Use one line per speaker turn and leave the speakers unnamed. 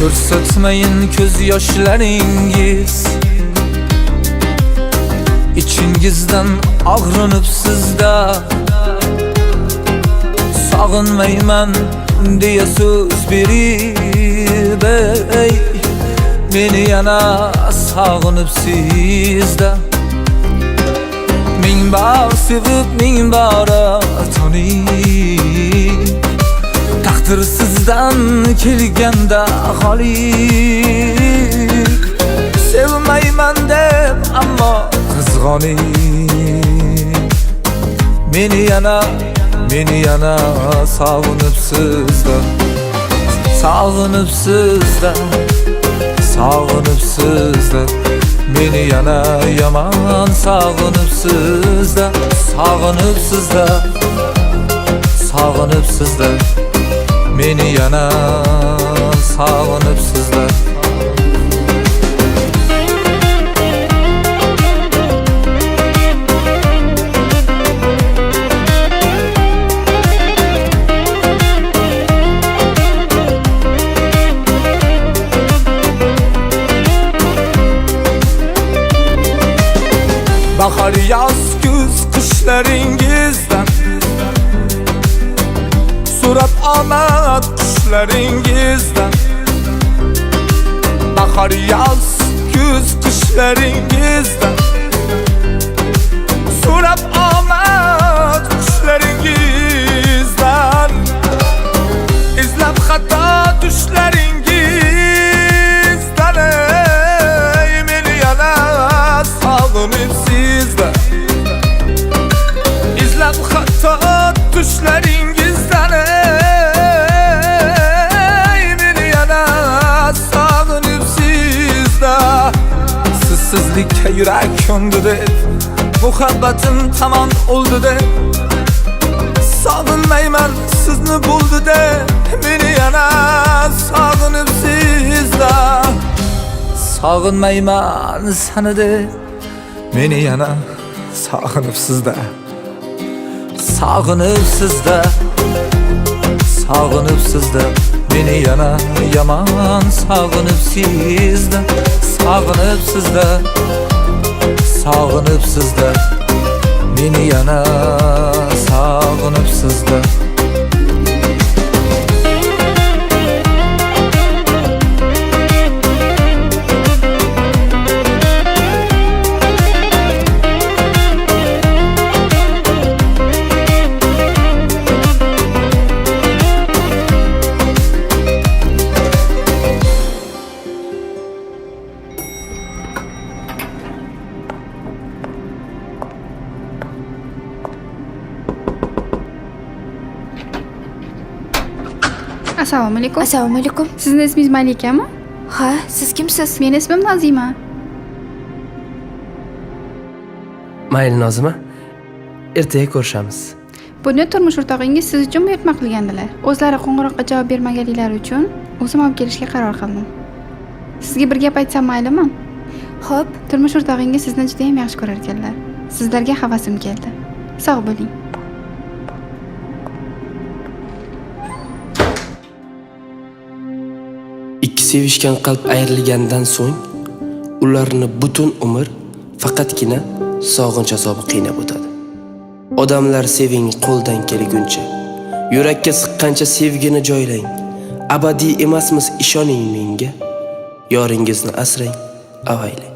Ko'rsatmayin ko'z yoshlaringiz, ichingizdan og'rinib sizda sog'inmayman deya so'z berib, ey meni yana sog'inib sizda. Ming bor sevib ming bora tanib, taqdir sizdan kelganda g'olib. Sevmayman deb ammo qizg'onib, meni yana sog'inib sizda. Sog'inib sizda, sog'inib sizda, meni yana yomon sog'inib sizda. Sog'inib sizda, sog'inib sizda, meni yana sog'inib sizda. Bahar, yoz, kuz, qishlaringizdan so'rab omad qishlaringizdan. Bahar, yoz, kuz, qishlaringizdan so'rab omad qishlaringizdan. Izlab xato tushlaringizdan, ey meni yana sog'inib sizda. İzlab xato tushlaringizdan, ey meni yana sog'inib sizda. Sizsizlikka yurak ko'ndi deb, muhabbatim tamom o'ldi deb, sog'inmayman sizni bo'ldi deb, meni yana sog'inib sizda. Sog'inmayman seni deb, meni yana sog'inib sizda. Sog'inib sizda, sog'inib sizda, meni yana yomon sog'inib sizda. Sog'inib sizda, sog'inib sizda, meni yana sog'inib sizda.
Assalomu alaykum.
Assalomu alaykum.
Sizning ismingiz Malikami?
Ha, siz kimsiz?
Meni ismim Nozima.
Mayli Nozima, ertaga ko'rishamiz.
Buni turmush o'rtog'ingiz siz uchun buyurtma qilgandilar. O'zlari qo'ng'iroqqa javob bermaganliklari uchun o'zim olib kelishga qaror qildim. Sizga bir gap aytsam maylimi?
Xo'p,
Turmush o'rtog'ingiz sizni juda ham yaxshi ko'rar ekanlar. Sizlarga havasim keldi. Sog' bo'ling.
Ikki sevishgan qalb ayrilgandan so'ng ularni butun umr faqatgina sog'inch azobi qiynab o'tadi. Odamlar seving qo'ldan kelguncha, yurakka siqqancha sevgini joylang. Abadiy emasmiz, ishoning menga. Yoringizni asrang, avaylang.